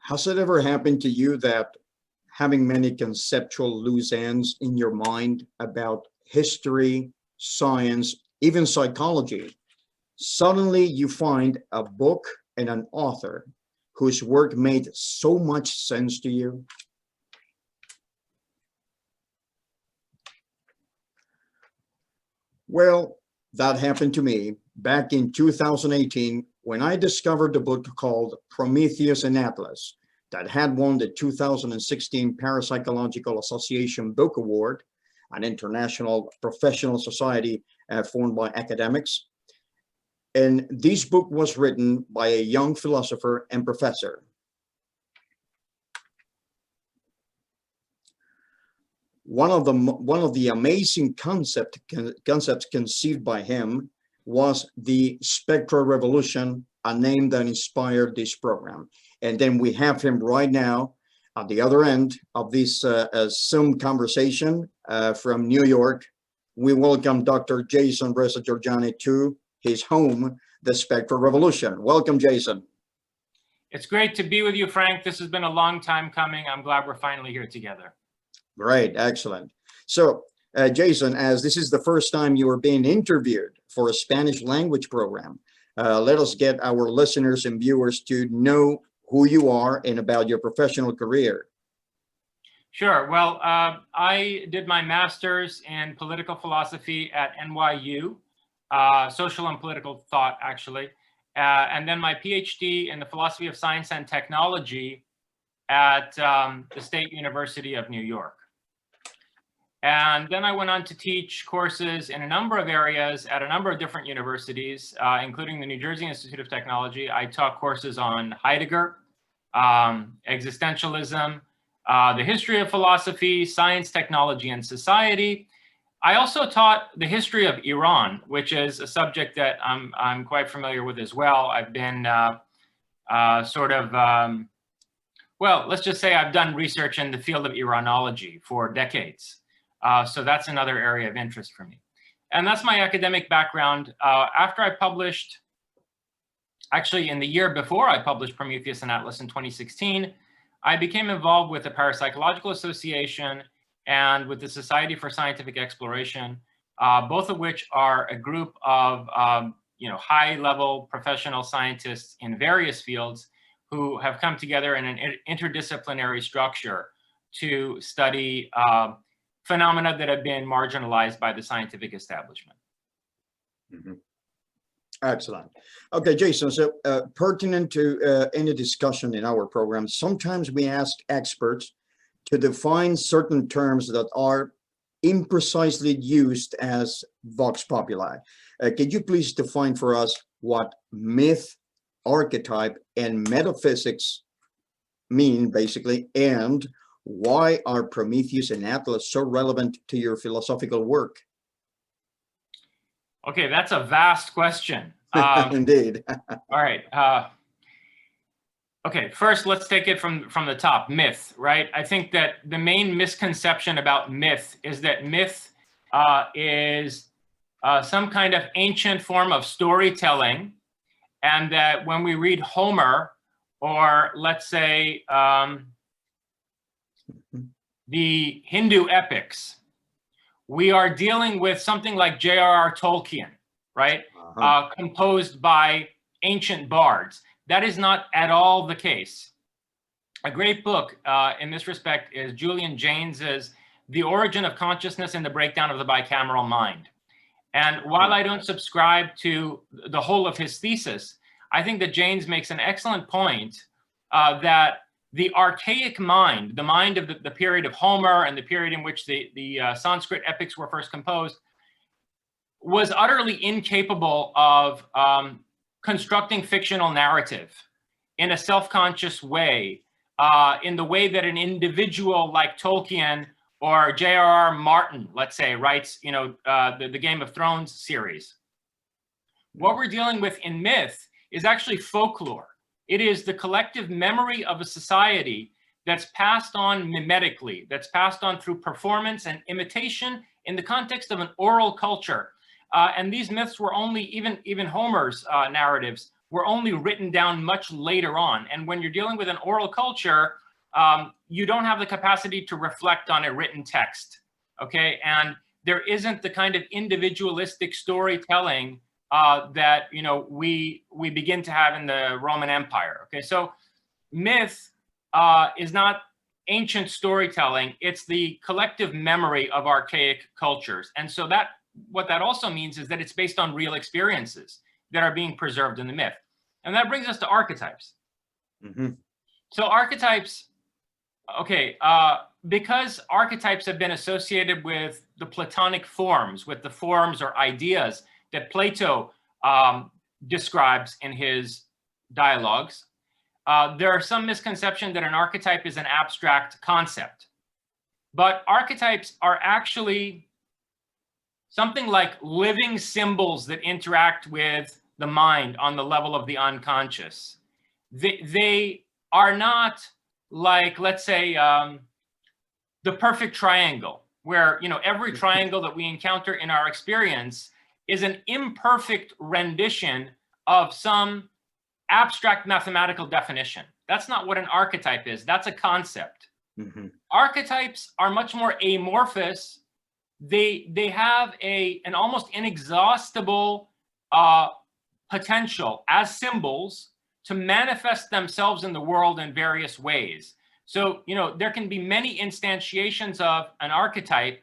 Has it ever happened to you that having many conceptual loose ends in your mind about history, science, even psychology, suddenly you find a book and an author whose work made so much sense to you? Well, that happened to me back in 2018 when I discovered a book called Prometheus Atlas that had won the 2016 Parapsychological Association Book Award, an international professional society formed by academics. And this book was written by a young philosopher and professor. One of the amazing concepts conceived by him was the Spectral Revolution, a name that inspired this program. And then we have him right now at the other end of this Zoom conversation from New York. We welcome Dr. Jason Reza Jorjani to his home, the Spectral Revolution. Welcome, Jason. It's great to be with you, Frank. This has been a long time coming. I'm glad we're finally here together. Great, excellent. So, Jason, as this is the first time you are being interviewed for a Spanish language program, let us get our listeners and viewers to know who you are and about your professional career. Sure. Well, I did my master's in political philosophy at NYU, social and political thought, actually, and then my PhD in the philosophy of science and technology at the State University of New York. And then I went on to teach courses in a number of areas at a number of different universities, including the New Jersey Institute of Technology. I taught courses on Heidegger, existentialism, the history of philosophy, science, technology, and society. I also taught the history of Iran, which is a subject that I'm quite familiar with as well. I've been well, let's just say I've done research in the field of Iranology for decades. So that's another area of interest for me. And that's my academic background. After I published, actually in the year before I published Prometheus Atlas in 2016, I became involved with the Parapsychological Association and with the Society for Scientific Exploration, both of which are a group of high-level professional scientists in various fields who have come together in an interdisciplinary structure to study phenomena that have been marginalized by the scientific establishment. Mm-hmm. Excellent. Okay, Jason, so pertinent to any discussion in our program, sometimes we ask experts to define certain terms that are imprecisely used as vox populi. Could you please define for us what myth, archetype, and metaphysics mean, basically, and why are Prometheus and Atlas so relevant to your philosophical work? Okay, that's a vast question. Indeed. All right. Okay, first let's take it from the top. Myth, right? I think that the main misconception about myth is that myth is some kind of ancient form of storytelling, and that when we read Homer, or let's say the Hindu epics, we are dealing with something like J.R.R. Tolkien, right? Composed by ancient bards. That is not at all the case. A great book in this respect is Julian Jaynes's The Origin of Consciousness and the Breakdown of the Bicameral Mind. And while I don't subscribe to the whole of his thesis, I think that Jaynes makes an excellent point that the archaic mind, the mind of the period of Homer and the period in which the Sanskrit epics were first composed, was utterly incapable of constructing fictional narrative in a self-conscious way, in the way that an individual like Tolkien or J.R.R. Martin, let's say, writes, the Game of Thrones series. What we're dealing with in myth is actually folklore. It is the collective memory of a society that's passed on mimetically, that's passed on through performance and imitation in the context of an oral culture. And these myths were only, even Homer's narratives were only written down much later on. And when you're dealing with an oral culture, you don't have the capacity to reflect on a written text, okay? And there isn't the kind of individualistic storytelling that, you know, we begin to have in the Roman Empire, okay? So myth is not ancient storytelling, it's the collective memory of archaic cultures. And so that, what that also means is that it's based on real experiences that are being preserved in the myth. And that brings us to archetypes. Mm-hmm. So archetypes, okay, because archetypes have been associated with the Platonic forms, with the forms or ideas that Plato describes in his dialogues, there are some misconception that an archetype is an abstract concept. But archetypes are actually something like living symbols that interact with the mind on the level of the unconscious. They are not like, let's say, the perfect triangle, where, you know, every triangle that we encounter in our experience is an imperfect rendition of some abstract mathematical definition. That's not what an archetype is. That's a concept. Mm-hmm. Archetypes are much more amorphous. They have an almost inexhaustible potential as symbols to manifest themselves in the world in various ways. So, you know, there can be many instantiations of an archetype,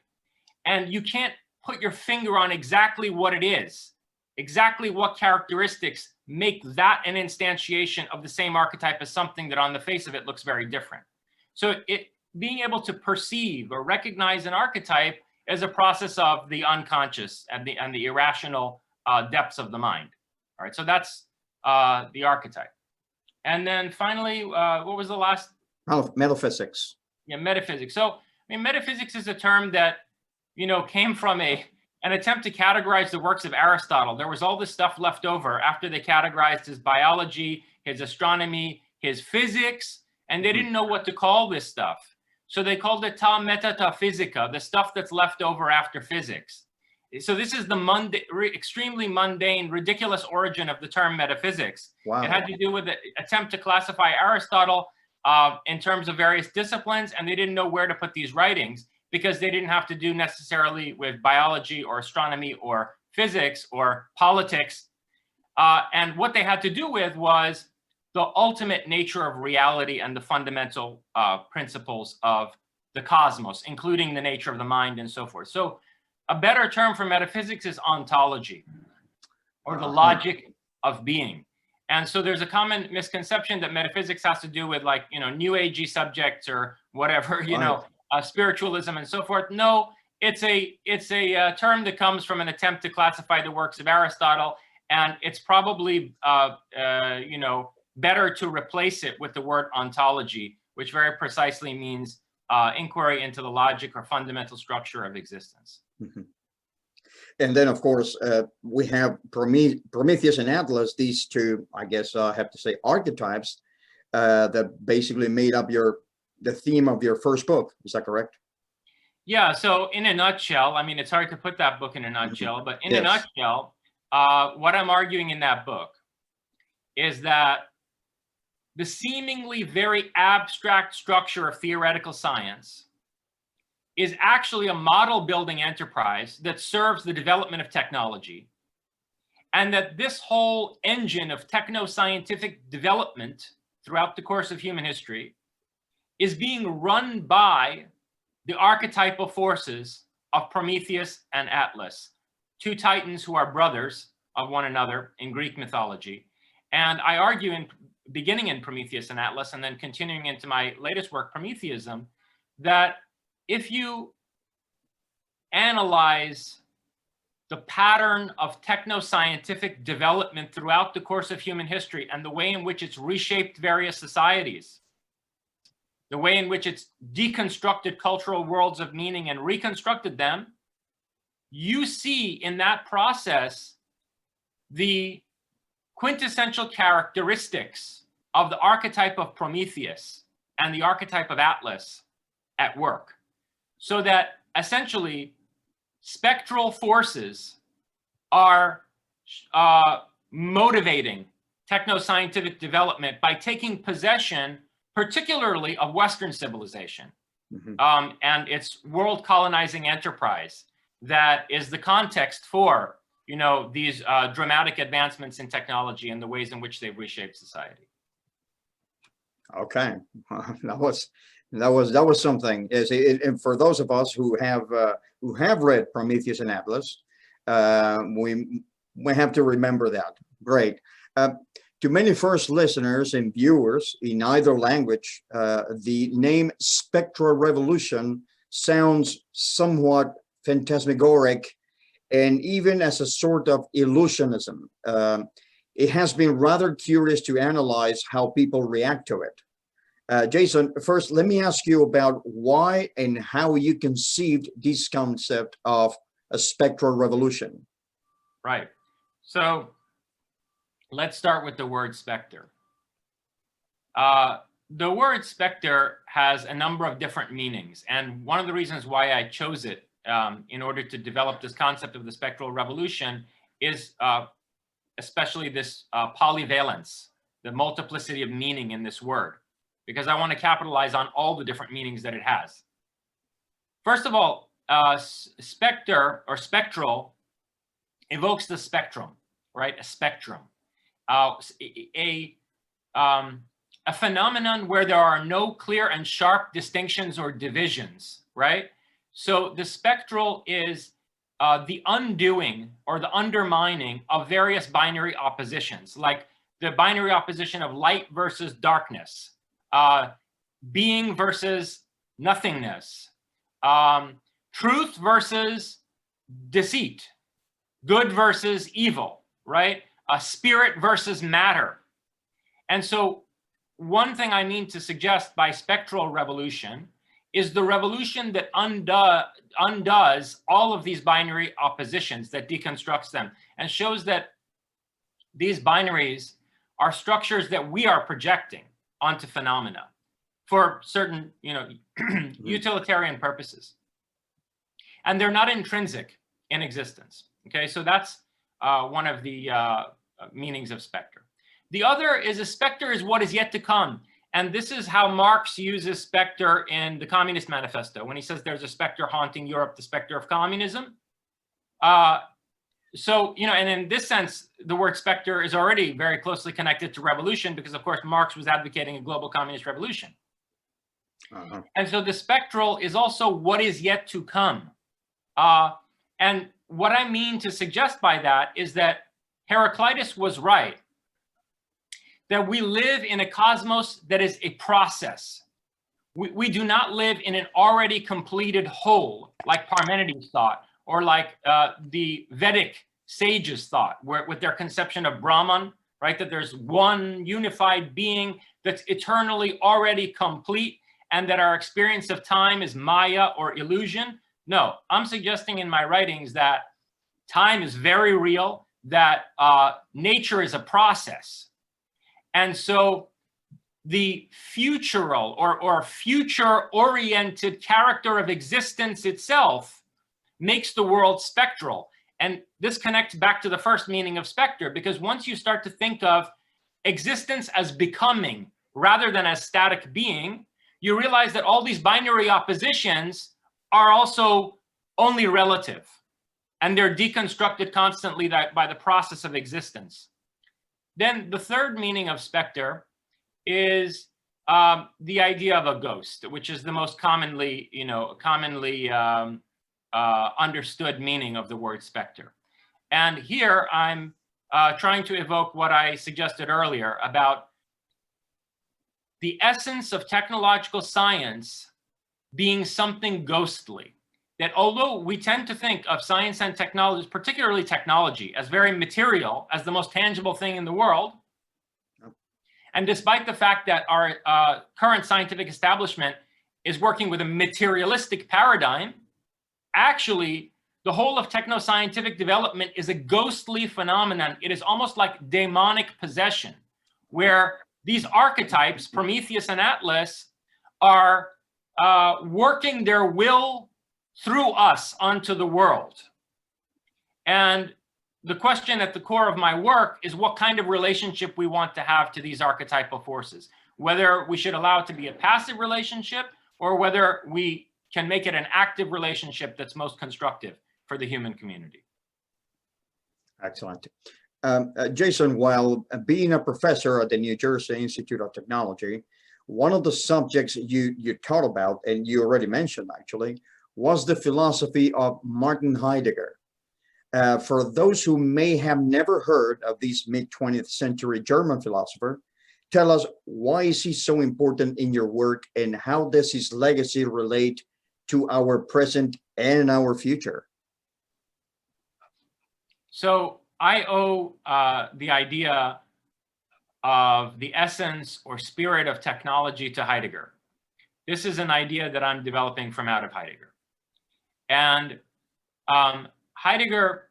and you can't put your finger on exactly what it is, exactly what characteristics make that an instantiation of the same archetype as something that on the face of it looks very different. So being able to perceive or recognize an archetype is a process of the unconscious and the irrational depths of the mind. All right, so that's the archetype. And then finally, what was the last? Oh, metaphysics. Yeah, metaphysics. So, I mean, metaphysics is a term that, you know, came from an attempt to categorize the works of Aristotle. There was all this stuff left over after they categorized his biology, his astronomy, his physics, and they didn't know what to call this stuff. So they called it ta metaphysica, the stuff that's left over after physics. So this is the extremely mundane, ridiculous origin of the term metaphysics. Wow. It had to do with the attempt to classify Aristotle in terms of various disciplines, and they didn't know where to put these writings because they didn't have to do necessarily with biology or astronomy or physics or politics. And what they had to do with was the ultimate nature of reality and the fundamental principles of the cosmos, including the nature of the mind and so forth. So a better term for metaphysics is ontology, or the logic of being. And so there's a common misconception that metaphysics has to do with, like, you know, new agey subjects or whatever, you know, spiritualism and so forth. No, it's a term that comes from an attempt to classify the works of Aristotle, and it's probably you know, better to replace it with the word ontology, which very precisely means inquiry into the logic or fundamental structure of existence. Mm-hmm. And then, of course, we have Prometheus and Atlas, these two, I guess I have to say, archetypes that basically made up the theme of your first book. Is that correct? Yeah, so in a nutshell, I mean, it's hard to put that book in a nutshell, but in a nutshell, what I'm arguing in that book is that the seemingly very abstract structure of theoretical science is actually a model building enterprise that serves the development of technology, and that this whole engine of techno-scientific development throughout the course of human history is being run by the archetypal forces of Prometheus and Atlas, two titans who are brothers of one another in Greek mythology. And I argue, beginning in Prometheus and Atlas and then continuing into my latest work, Prometheism, that if you analyze the pattern of techno-scientific development throughout the course of human history and the way in which it's reshaped various societies, the way in which it's deconstructed cultural worlds of meaning and reconstructed them, you see in that process the quintessential characteristics of the archetype of Prometheus and the archetype of Atlas at work. So that essentially spectral forces are motivating techno-scientific development by taking possession, particularly of Western civilization and its world colonizing enterprise that is the context for, these dramatic advancements in technology and the ways in which they've reshaped society. Okay, that was something. And for those of us who have read Prometheus and Atlas, we have to remember that. Great. To many first listeners and viewers in either language, the name Spectral Revolution sounds somewhat phantasmagoric, and even as a sort of illusionism. It has been rather curious to analyze how people react to it. Jason, first, let me ask you about why and how you conceived this concept of a spectral revolution. Right. So let's start with the word specter. The word specter has a number of different meanings. And one of the reasons why I chose it in order to develop this concept of the spectral revolution is especially this polyvalence, the multiplicity of meaning in this word, because I want to capitalize on all the different meanings that it has. First of all, specter or spectral evokes the spectrum, right? A spectrum, a phenomenon where there are no clear and sharp distinctions or divisions, right? So the spectral is the undoing or the undermining of various binary oppositions, like the binary opposition of light versus darkness, being versus nothingness, truth versus deceit, good versus evil, right? Spirit versus matter. And so one thing I mean to suggest by spectral revolution is the revolution that undoes all of these binary oppositions, that deconstructs them, and shows that these binaries are structures that we are projecting onto phenomena for certain, utilitarian purposes. And they're not intrinsic in existence. Okay, so that's one of the meanings of specter. The other is a specter is what is yet to come. And this is how Marx uses specter in the Communist Manifesto, when he says there's a specter haunting Europe, the specter of communism. So, and in this sense, the word specter is already very closely connected to revolution, because of course, Marx was advocating a global communist revolution. And so the spectral is also what is yet to come. And what I mean to suggest by that is that Heraclitus was right, that we live in a cosmos that is a process. We do not live in an already completed whole, like Parmenides thought, or like the Vedic sages thought, where with their conception of Brahman, right? That there's one unified being that's eternally already complete, and that our experience of time is Maya or illusion. No, I'm suggesting in my writings that time is very real, that nature is a process. And so the futural or future-oriented character of existence itself makes the world spectral. And this connects back to the first meaning of specter, because once you start to think of existence as becoming rather than as static being, you realize that all these binary oppositions are also only relative, and they're deconstructed constantly by the process of existence. Then the third meaning of specter is the idea of a ghost, which is the most commonly understood meaning of the word specter. And here I'm trying to evoke what I suggested earlier about the essence of technological science being something ghostly. That although we tend to think of science and technology, particularly technology, as very material, as the most tangible thing in the world, and despite the fact that our current scientific establishment is working with a materialistic paradigm, actually, the whole of techno-scientific development is a ghostly phenomenon. It is almost like demonic possession, where these archetypes, Prometheus and Atlas, are working their will through us onto the world. And the question at the core of my work is what kind of relationship we want to have to these archetypal forces, whether we should allow it to be a passive relationship or whether we can make it an active relationship that's most constructive for the human community. Excellent. Jason, while being a professor at the New Jersey Institute of Technology, one of the subjects you taught about, and you already mentioned actually, was the philosophy of Martin Heidegger. For those who may have never heard of this mid-20th century German philosopher, tell us, why is he so important in your work, and how does his legacy relate to our present and our future? So I owe the idea of the essence or spirit of technology to Heidegger. This is an idea that I'm developing from out of Heidegger. And Heidegger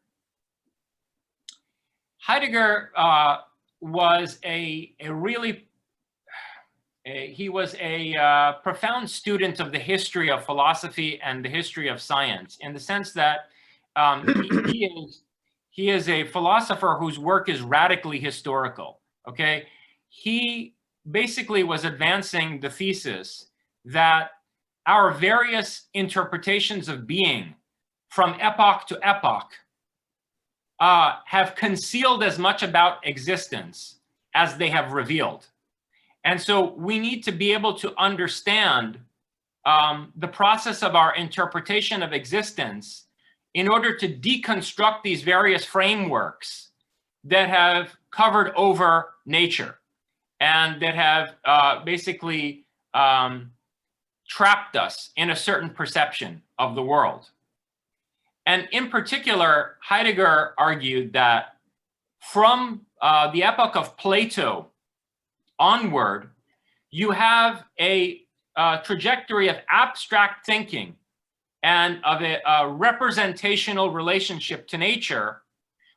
was a profound student of the history of philosophy and the history of science, in the sense that he is a philosopher whose work is radically historical. Okay, he basically was advancing the thesis that our various interpretations of being from epoch to epoch have concealed as much about existence as they have revealed. And so we need to be able to understand the process of our interpretation of existence in order to deconstruct these various frameworks that have covered over nature and that have basically trapped us in a certain perception of the world. And in particular, Heidegger argued that from the epoch of Plato onward, you have a trajectory of abstract thinking and of a representational relationship to nature,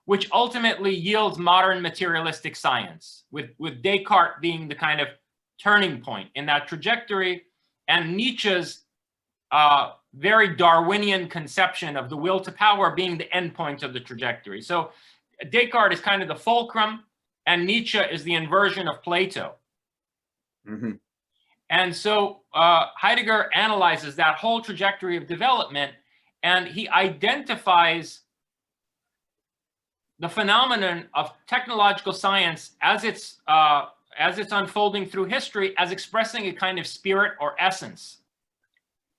which ultimately yields modern materialistic science, with Descartes being the kind of turning point in that trajectory, and Nietzsche's very Darwinian conception of the will to power being the end point of the trajectory. So Descartes is kind of the fulcrum, and Nietzsche is the inversion of Plato. Mm-hmm. And so Heidegger analyzes that whole trajectory of development, and he identifies the phenomenon of technological science as it's unfolding through history as expressing a kind of spirit or essence.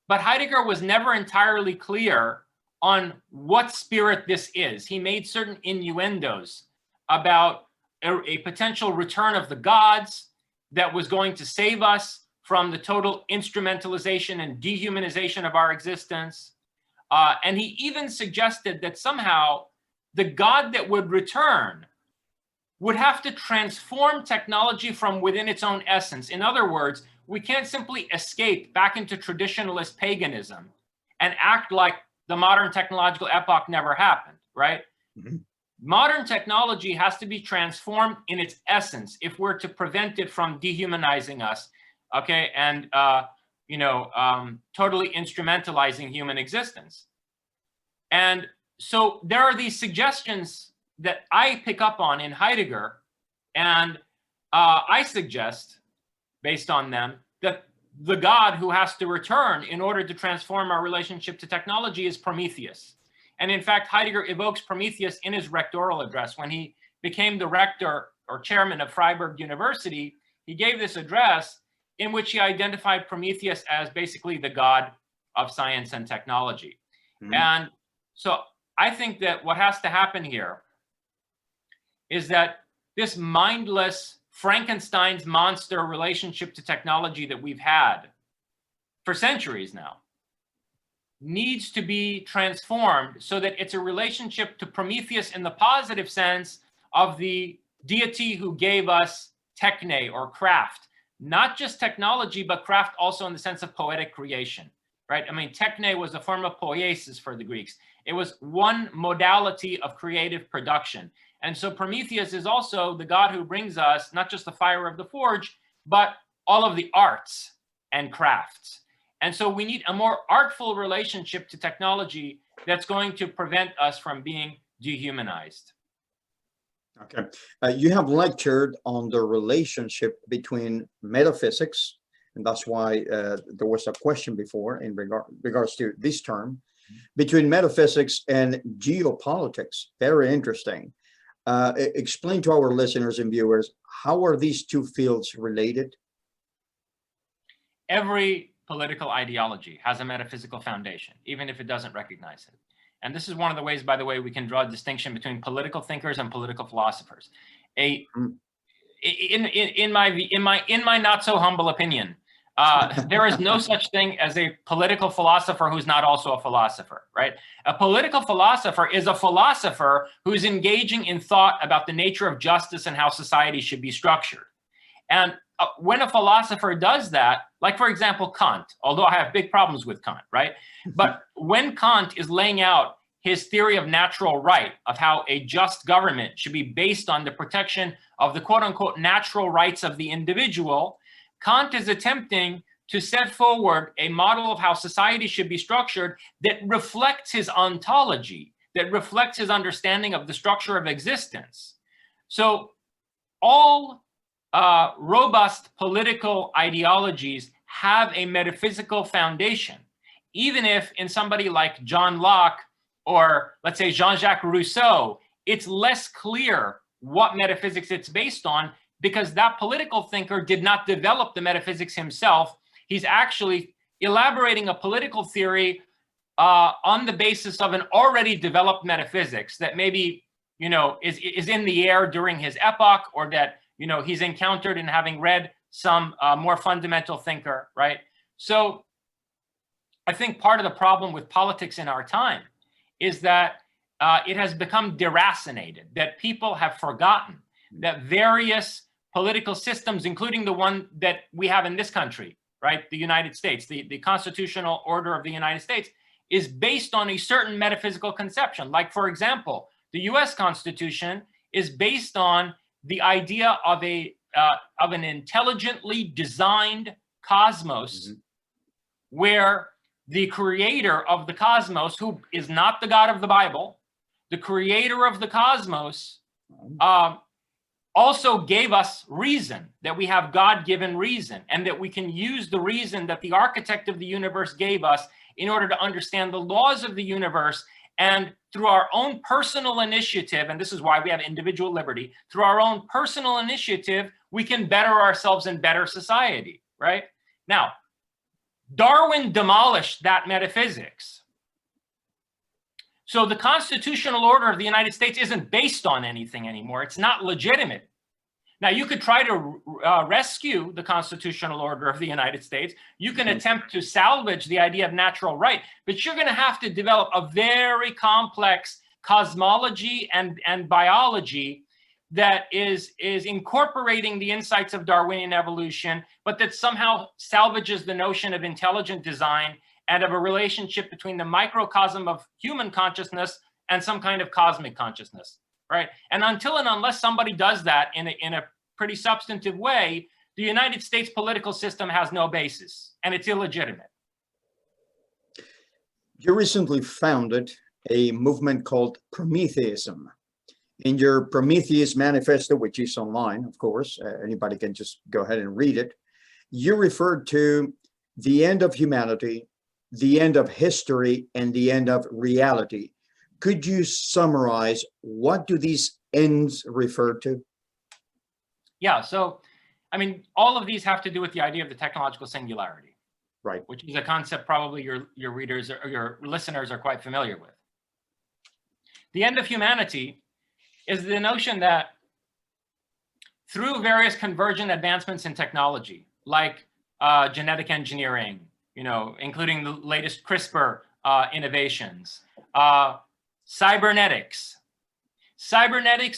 But Heidegger was never entirely clear on what spirit this is. He made certain innuendos about a potential return of the gods that was going to save us from the total instrumentalization and dehumanization of our existence. And he even suggested that somehow the God that would return would have to transform technology from within its own essence. In other words, we can't simply escape back into traditionalist paganism and act like the modern technological epoch never happened, right? Mm-hmm. Modern technology has to be transformed in its essence if we're to prevent it from dehumanizing us, okay, and totally instrumentalizing human existence. And so there are these suggestions that I pick up on in Heidegger, and I suggest, based on them, that the God who has to return in order to transform our relationship to technology is Prometheus. And in fact, Heidegger evokes Prometheus in his rectoral address. When he became the rector or chairman of Freiburg University, he gave this address in which he identified Prometheus as basically the God of science and technology. Mm-hmm. And so I think that what has to happen here is that this mindless Frankenstein's monster relationship to technology that we've had for centuries now needs to be transformed so that it's a relationship to Prometheus in the positive sense of the deity who gave us techne or craft, not just technology, but craft also in the sense of poetic creation, right? I mean, techne was a form of poiesis for the Greeks. It was one modality of creative production. And so Prometheus is also the God who brings us not just the fire of the forge, but all of the arts and crafts. And so we need a more artful relationship to technology that's going to prevent us from being dehumanized. Okay. You have lectured on the relationship between metaphysics, and that's why there was a question before in regards to this term, between metaphysics and geopolitics. Very interesting. Explain to our listeners and viewers, how are these two fields related? Every political ideology has a metaphysical foundation, even if it doesn't recognize it. And this is one of the ways, by the way, we can draw a distinction between political thinkers and political philosophers. In my not so humble opinion, there is no such thing as a political philosopher who's not also a philosopher, right? A political philosopher is a philosopher who's engaging in thought about the nature of justice and how society should be structured. And when a philosopher does that, like, for example, Kant, although I have big problems with Kant, right? But when Kant is laying out his theory of natural right, of how a just government should be based on the protection of the quote unquote natural rights of the individual, Kant is attempting to set forward a model of how society should be structured that reflects his ontology, that reflects his understanding of the structure of existence. So all robust political ideologies have a metaphysical foundation, even if in somebody like John Locke or let's say Jean-Jacques Rousseau, it's less clear what metaphysics it's based on, because that political thinker did not develop the metaphysics himself. He's actually elaborating a political theory on the basis of an already developed metaphysics that maybe, you know, is in the air during his epoch, or that, you know, he's encountered in having read some more fundamental thinker, right? So I think part of the problem with politics in our time is that it has become deracinated, that people have forgotten that various political systems, including the one that we have in this country, right, the United States, the constitutional order of the United States, is based on a certain metaphysical conception. Like, for example, the US Constitution is based on the idea of an intelligently designed cosmos, where the creator of the cosmos, who is not the God of the Bible, the creator of the cosmos, also gave us reason, that we have God-given reason, and that we can use the reason that the architect of the universe gave us in order to understand the laws of the universe. And through our own personal initiative, and this is why we have individual liberty, through our own personal initiative, we can better ourselves and better society, right? Now, Darwin demolished that metaphysics. So the constitutional order of the United States isn't based on anything anymore. It's not legitimate. Now, you could try to rescue the constitutional order of the United States. You can attempt to salvage the idea of natural right, but you're going to have to develop a very complex cosmology and biology that is incorporating the insights of Darwinian evolution, but that somehow salvages the notion of intelligent design and of a relationship between the microcosm of human consciousness and some kind of cosmic consciousness, right? And until and unless somebody does that in a pretty substantive way, the United States political system has no basis, and it's illegitimate. You recently founded a movement called Prometheism. In your Prometheus manifesto, which is online, of course, anybody can just go ahead and read it, you referred to the end of humanity, the end of history, and the end of reality. Could you summarize, what do these ends refer to? Yeah, so, I mean, all of these have to do with the idea of the technological singularity, right? Which is a concept probably your readers or your listeners are quite familiar with. The end of humanity is the notion that through various convergent advancements in technology, like genetic engineering, you know, including the latest CRISPR innovations, cybernetics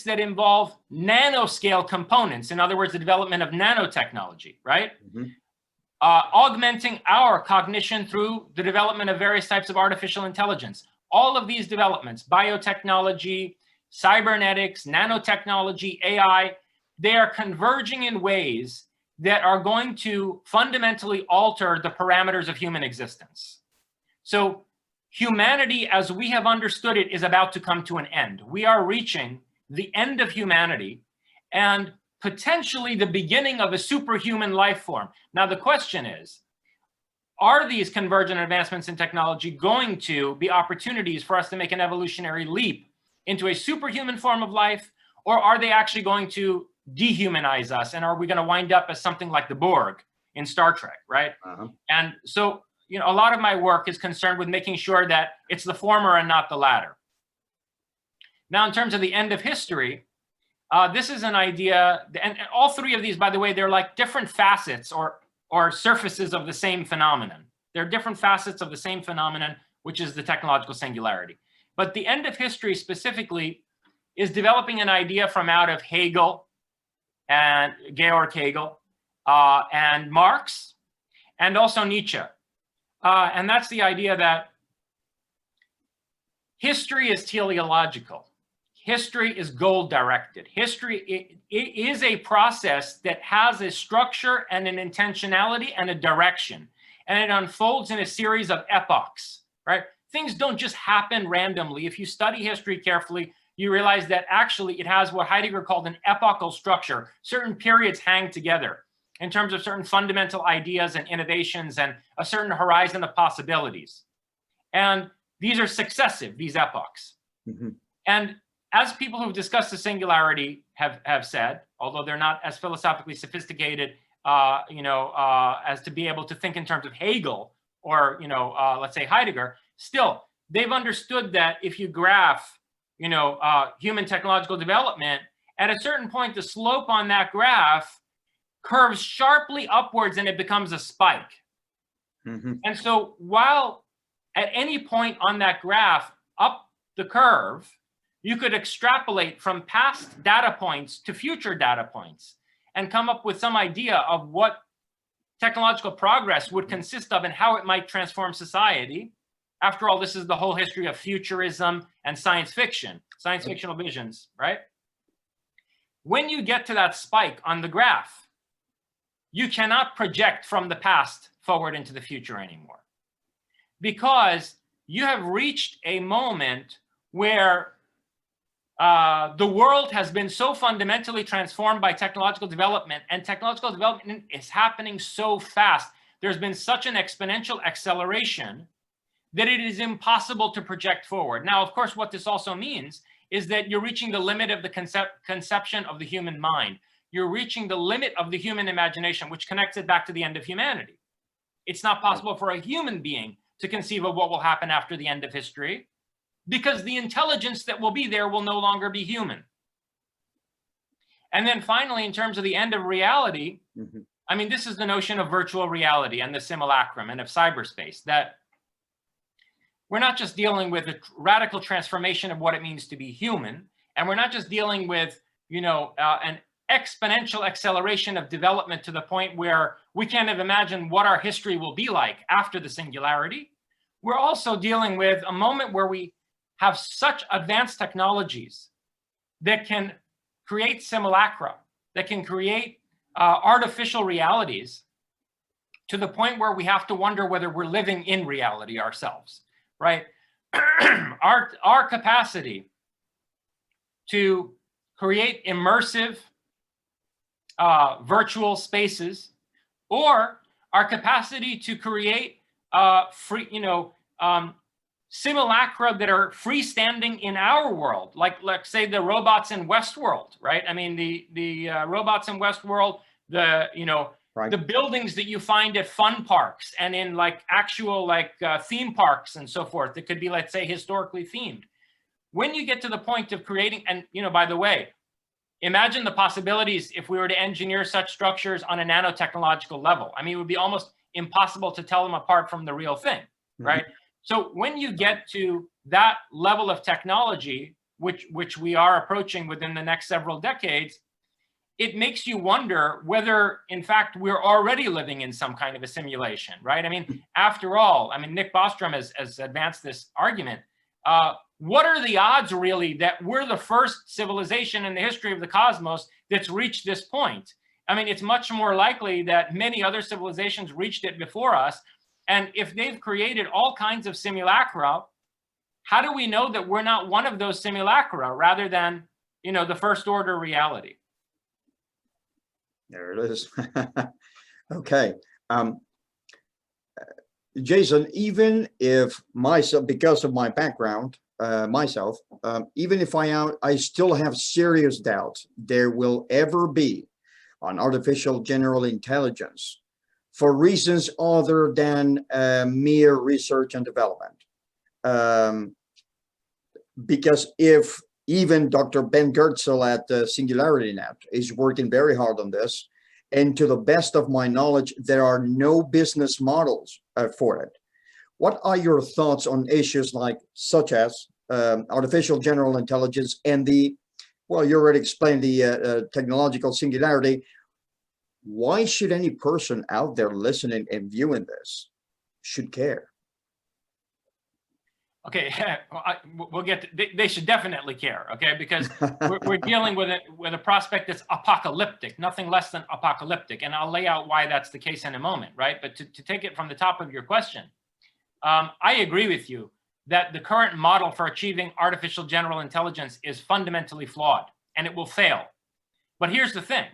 that involve nanoscale components, in other words, the development of nanotechnology, right? Augmenting our cognition through the development of various types of artificial intelligence. All of these developments, biotechnology, cybernetics, nanotechnology, AI, they are converging in ways that are going to fundamentally alter the parameters of human existence. So humanity, as we have understood it, is about to come to an end. We are reaching the end of humanity and potentially the beginning of a superhuman life form. Now, the question is, are these convergent advancements in technology going to be opportunities for us to make an evolutionary leap into a superhuman form of life, or are they actually going to dehumanize us? And are we going to wind up as something like the Borg in Star Trek, right? And so, you know, a lot of my work is concerned with making sure that it's the former and not the latter. Now, in terms of the end of history, this is an idea, and all three of these, by the way, they're like different facets or surfaces of the same phenomenon. They're different facets of the same phenomenon, which is the technological singularity. But the end of history specifically is developing an idea from out of Hegel and Georg Hegel and Marx, and also Nietzsche. And that's the idea that history is teleological. History is goal-directed. History it is a process that has a structure and an intentionality and a direction. And it unfolds in a series of epochs, right? Things don't just happen randomly. If you study history carefully, you realize that actually it has what Heidegger called an epochal structure. Certain periods hang together in terms of certain fundamental ideas and innovations and a certain horizon of possibilities. And these are successive, these epochs. And as people who've discussed the singularity have said, although they're not as philosophically sophisticated, as to be able to think in terms of Hegel or, let's say Heidegger, still, they've understood that if you graph, human technological development, at a certain point, the slope on that graph curves sharply upwards and it becomes a spike. And so while at any point on that graph up the curve, you could extrapolate from past data points to future data points and come up with some idea of what technological progress would consist of and how it might transform society. After all, this is the whole history of futurism and science fiction, science fictional visions, right? When you get to that spike on the graph, you cannot project from the past forward into the future anymore, because you have reached a moment where the world has been so fundamentally transformed by technological development, and technological development is happening so fast. There's been such an exponential acceleration that it is impossible to project forward. Now, of course, what this also means is that you're reaching the limit of the conception of the human mind. You're reaching the limit of the human imagination, which connects it back to the end of humanity. It's not possible for a human being to conceive of what will happen after the end of history, because the intelligence that will be there will no longer be human. And then finally, in terms of the end of reality, I mean, this is the notion of virtual reality and the simulacrum and of cyberspace, that we're not just dealing with a radical transformation of what it means to be human, and we're not just dealing with, an exponential acceleration of development to the point where we can't have imagined what our history will be like after the singularity. We're also dealing with a moment where we have such advanced technologies that can create simulacra, that can create artificial realities, to the point where we have to wonder whether we're living in reality ourselves, right? Our capacity to create immersive virtual spaces, or our capacity to create simulacra that are freestanding in our world, like let's say the robots in Westworld, right? I mean, the robots in Westworld, the buildings that you find at fun parks and in like actual theme parks and so forth, that could be, let's say, historically themed. When you get to the point of creating, and by the way, imagine the possibilities if we were to engineer such structures on a nanotechnological level. I mean, it would be almost impossible to tell them apart from the real thing, right? So when you get to that level of technology, which we are approaching within the next several decades, it makes you wonder whether, in fact, we're already living in some kind of a simulation, right? I mean, after all, Nick Bostrom has advanced this argument. What are the odds, really, that we're the first civilization in the history of the cosmos that's reached this point? I mean, it's much more likely that many other civilizations reached it before us. And if they've created all kinds of simulacra, how do we know that we're not one of those simulacra, rather than the first order reality. There it is. Okay. Jason, even if myself, because of my background, even if I still have serious doubts there will ever be an artificial general intelligence for reasons other than mere research and development. Because if even Dr. Ben Goertzel at Singularity Net is working very hard on this, and to the best of my knowledge, there are no business models for it. What are your thoughts on issues such as artificial general intelligence and well, you already explained the technological singularity. Why should any person out there listening and viewing this should care? Okay, we'll get to, they should definitely care, okay, because we're dealing with a prospect that's apocalyptic, nothing less than apocalyptic, and I'll lay out why that's the case in a moment, right? But to take it from the top of your question, I agree with you that the current model for achieving artificial general intelligence is fundamentally flawed, and it will fail. But here's the thing.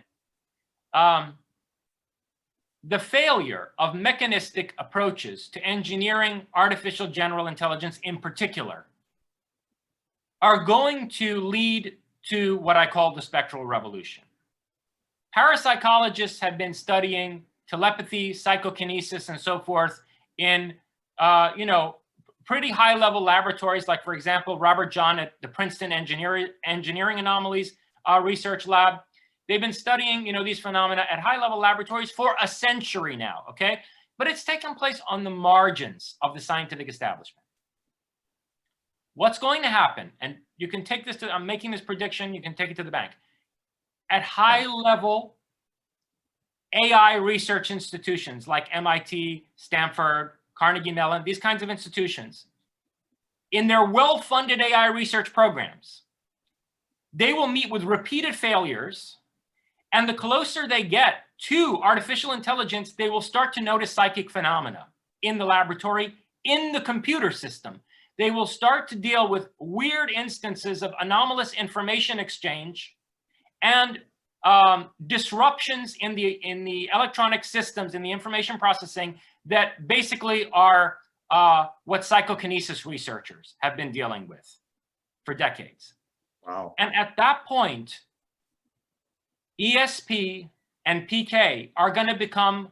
The failure of mechanistic approaches to engineering artificial general intelligence in particular are going to lead to what I call the spectral revolution. Parapsychologists have been studying telepathy, psychokinesis, and so forth in, pretty high-level laboratories, like, for example, Robert John at the Princeton Engineering Anomalies Research Lab. They've been studying, these phenomena at high-level laboratories for a century now, okay? But it's taken place on the margins of the scientific establishment. What's going to happen, and you can take this I'm making this prediction, you can take it to the bank. At high-level AI research institutions like MIT, Stanford, Carnegie Mellon, these kinds of institutions, in their well-funded AI research programs, they will meet with repeated failures. And the closer they get to artificial intelligence, they will start to notice psychic phenomena in the laboratory, in the computer system. They will start to deal with weird instances of anomalous information exchange and disruptions in the electronic systems, in the information processing that basically are what psychokinesis researchers have been dealing with for decades. Wow. And at that point, ESP and PK are going to become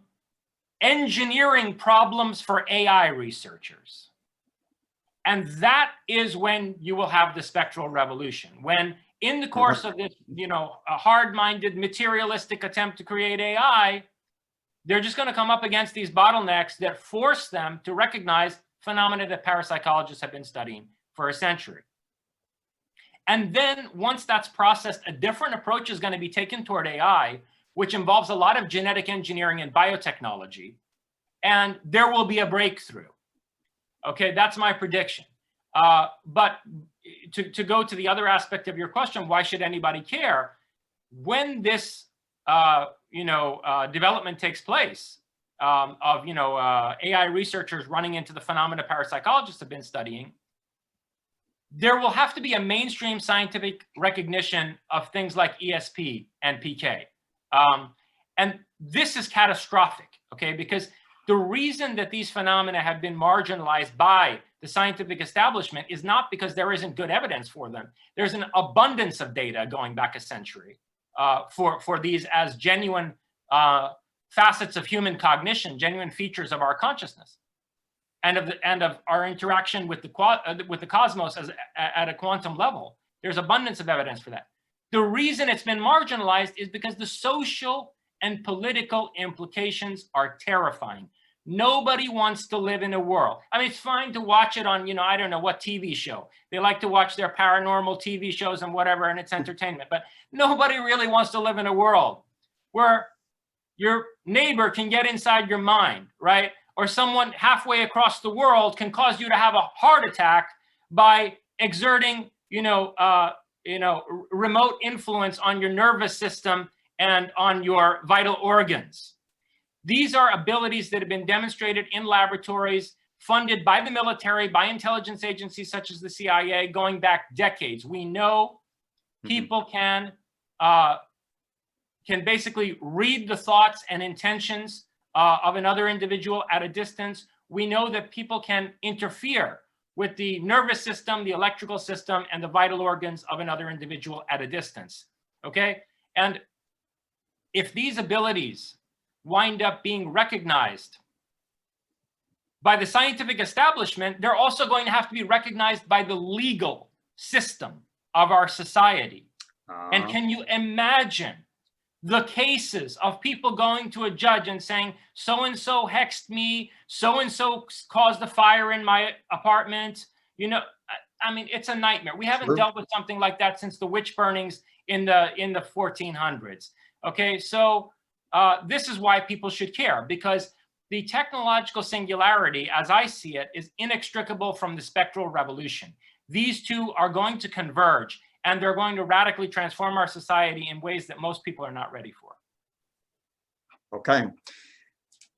engineering problems for AI researchers. And that is when you will have the spectral revolution, when in the course of this, a hard-minded materialistic attempt to create AI, they're just going to come up against these bottlenecks that force them to recognize phenomena that parapsychologists have been studying for a century. And then once that's processed, a different approach is going to be taken toward AI, which involves a lot of genetic engineering and biotechnology, and there will be a breakthrough. Okay, that's my prediction. But to go to the other aspect of your question, why should anybody care? When this development takes place of AI researchers running into the phenomena parapsychologists have been studying, there will have to be a mainstream scientific recognition of things like ESP and PK. And this is catastrophic, okay? Because the reason that these phenomena have been marginalized by the scientific establishment is not because there isn't good evidence for them. There's an abundance of data going back a century for these as genuine facets of human cognition, genuine features of our consciousness, and of our interaction with the cosmos at a quantum level. There's abundance of evidence for that. The reason it's been marginalized is because the social and political implications are terrifying. Nobody wants to live in a world. I mean, it's fine to watch it on, I don't know what TV show. They like to watch their paranormal TV shows and whatever, and it's entertainment. But nobody really wants to live in a world where your neighbor can get inside your mind, right? Or someone halfway across the world can cause you to have a heart attack by exerting, remote influence on your nervous system and on your vital organs. These are abilities that have been demonstrated in laboratories funded by the military, by intelligence agencies such as the CIA, going back decades. We know people can basically read the thoughts and intentions of another individual at a distance. We know that people can interfere with the nervous system, the electrical system, and the vital organs of another individual at a distance, okay? And if these abilities wind up being recognized by the scientific establishment, they're also going to have to be recognized by the legal system of our society. And can you imagine the cases of people going to a judge and saying, so-and-so hexed me, so-and-so caused a fire in my apartment? You know, I mean, it's a nightmare. We haven't dealt with something like that since the witch burnings in the 1400s. Okay, so this is why people should care, because the technological singularity, as I see it, is inextricable from the spectral revolution. These two are going to converge, and they're going to radically transform our society in ways that most people are not ready for. Okay.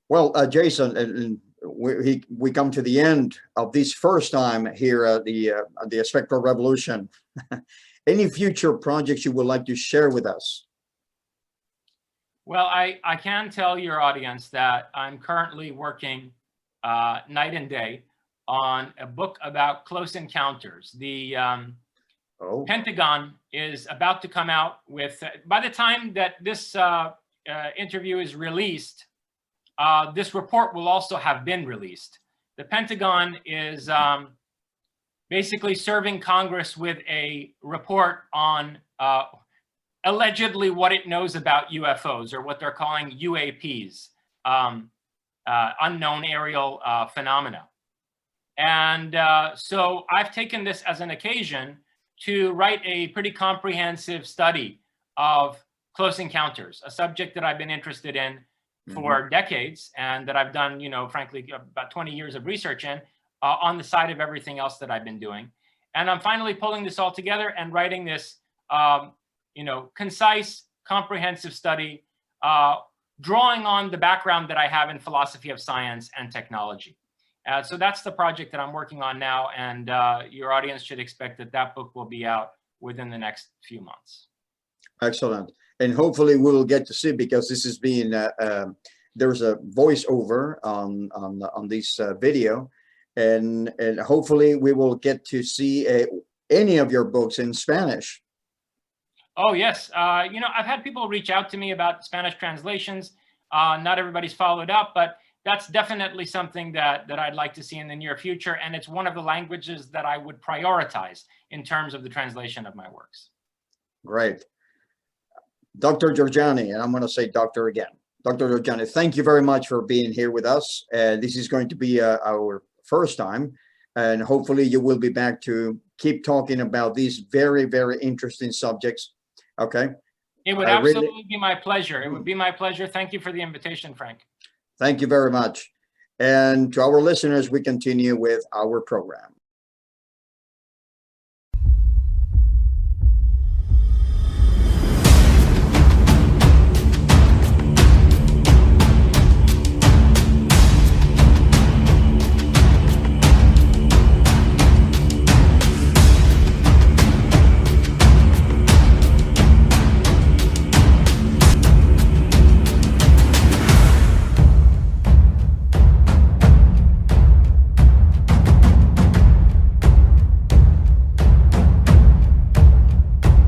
Well, Jason, we come to the end of this first time here at the Spectral Revolution. Any future projects you would like to share with us? Well, I can tell your audience that I'm currently working night and day on a book about close encounters. The Pentagon is about to come out with, by the time that this interview is released, this report will also have been released. The Pentagon is basically serving Congress with a report on allegedly what it knows about UFOs, or what they're calling UAPs, unknown aerial phenomena. And so I've taken this as an occasion to write a pretty comprehensive study of close encounters, a subject that I've been interested in for decades, and that I've done, you know, frankly, about 20 years of research in, on the side of everything else that I've been doing. And I'm finally pulling this all together and writing this, you know, concise, comprehensive study, drawing on the background that I have in philosophy of science and technology. So that's the project that I'm working on now, and your audience should expect that that book will be out within the next few months. Excellent. And hopefully we'll get to see, because this is being, there's a voiceover on this video, and hopefully we will get to see any of your books in Spanish. Oh, yes. You know, I've had people reach out to me about Spanish translations. Not everybody's followed up, but that's definitely something that I'd like to see in the near future. And it's one of the languages that I would prioritize in terms of the translation of my works. Great. Dr. Jorjani, and I'm going to say doctor again. Dr. Jorjani, thank you very much for being here with us. This is going to be our first time, and hopefully you will be back to keep talking about these very, very interesting subjects. Okay. It would absolutely be my pleasure. It would be my pleasure. Thank you for the invitation, Frank. Thank you very much. And to our listeners, we continue with our program.